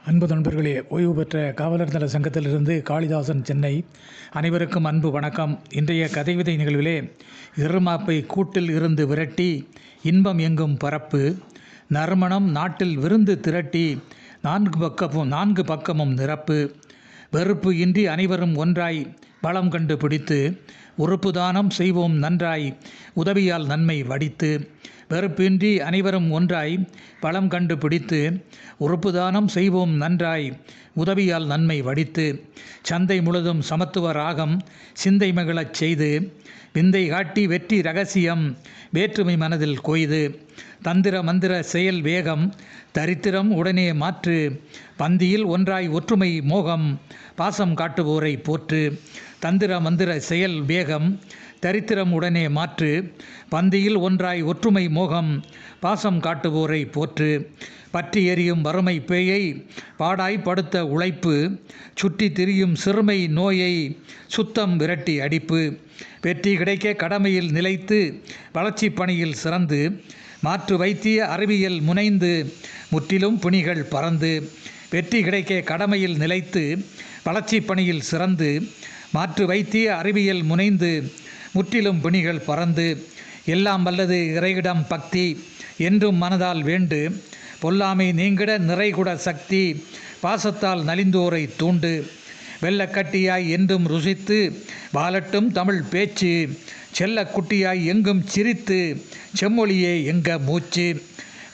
அன்பு நண்பர்களே, ஓய்வு பெற்ற காவலர் நல சங்கத்திலிருந்து காளிதாசன், சென்னை. அனைவருக்கும் அன்பு வணக்கம். இன்றைய கதைவிதை நிகழ்விலே இருமாப்பை கூட்டில் இருந்து விரட்டி இன்பம் எங்கும் பரப்பு, நறுமணம் நாட்டில் விருந்து திரட்டி நான்கு பக்கமும் நிரப்பு, வெறுப்பு இன்றி அனைவரும் ஒன்றாய் பலம் கண்டு பிடித்து, உறுப்பு தானம் செய்வோம் நன்றாய் உதவியால் நன்மை வடித்து, வெறுப்பின்றி அனைவரும் ஒன்றாய் பலம் கண்டு பிடித்து, உறுப்பு தானம் செய்வோம் நன்றாய் உதவியால் நன்மை வடித்து, சந்தை முழுதும் சமத்துவ ராகம் சிந்தை மகிழச் செய்து, விந்தை காட்டி வெற்றி ரகசியம் வேற்றுமை மனதில் கொய்து, தந்திர மந்திர செயல் வேகம் தரித்திரம் உடனே மாற்று, பந்தியில் ஒன்றாய் ஒற்றுமை மோகம் பாசம் காட்டுவோரை போற்று, தந்திர மந்திர செயல் வேகம் தரித்திரம் உடனே மாற்று, பந்தியில் ஒன்றாய் ஒற்றுமை மோகம் பாசம் காட்டுவோரை போற்று, பற்றி எரியும் வறுமை பேயை பாடாய் படுத்த உழைப்பு, சுற்றி திரியும் சிறுமை நோயை சுத்தம் விரட்டி அடிப்பு, வெற்றி கிடைக்க கடமையில் நிலைத்து வளர்ச்சி பணியில் சிறந்து, மாற்று வைத்திய அறிவியல் முனைந்து முற்றிலும் புனிகள் பறந்து, வெற்றி கிடைக்க கடமையில் நிலைத்து வளர்ச்சி பணியில் சிறந்து, மாற்று வைத்திய அறிவியல் முனைந்து முற்றிலும் பிணிகள் பறந்து, எல்லாம் வல்லது இறையிடம் பக்தி என்றும் மனதால் வேண்டு, பொல்லாமை நீங்கிட நிறைகுட சக்தி பாசத்தால் நலிந்தோரை தூண்டு, வெள்ளக்கட்டியாய் என்றும் ருசித்து வாழட்டும் தமிழ் பேச்சு, செல்ல குட்டியாய் எங்கும் சிரித்து செம்மொழியே எங்க மூச்சு,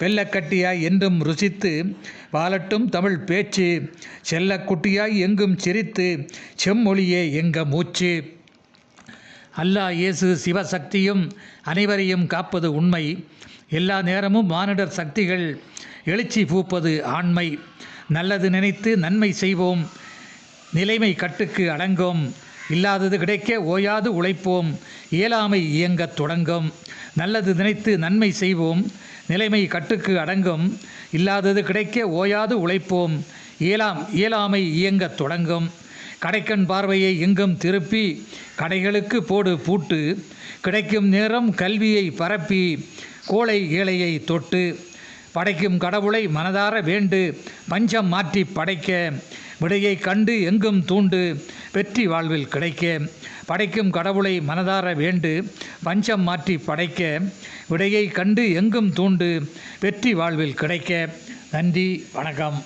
வெள்ளக்கட்டியாய் என்றும் ருசித்து வாழட்டும் தமிழ் பேச்சு, செல்ல குட்டியாய் எங்கும் சிரித்து செம்மொழியே எங்க மூச்சு. அல்லாஹ் இயேசு சிவசக்தியும் அனைவரையும் காப்பது உண்மை, எல்லா நேரமும் மானிடர் சக்திகள் எழுச்சி பூப்பது ஆண்மை, நல்லது நினைத்து நன்மை செய்வோம் நிலைமை கட்டுக்கு அடங்கும், இல்லாதது கிடைக்க ஓயாது உழைப்போம் இயலாமை இயங்கத் தொடங்கும், நல்லது நினைத்து நன்மை செய்வோம் நிலைமை கட்டுக்கு அடங்கும், இல்லாதது கிடைக்க ஓயாது உழைப்போம் இயலாமை இயங்கத் தொடங்கும், கடைக்கண் பார்வையை எங்கும் திருப்பி கடைகளுக்கு போடு பூட்டு, கிடைக்கும் நேரம் கல்வியை பரப்பி கோளை ஏழையை தொட்டு, படைக்கும் கடவுளை மனதார வேண்டு பஞ்சம் மாற்றி படைக்க, விடையை கண்டு எங்கும் தூண்டு வெற்றி வாழ்வில் கிடைக்க, படைக்கும் கடவுளை மனதார வேண்டு பஞ்சம் மாற்றி படைக்க, விடையை கண்டு எங்கும் தூண்டு வெற்றி வாழ்வில் கிடைக்க. நன்றி, வணக்கம்.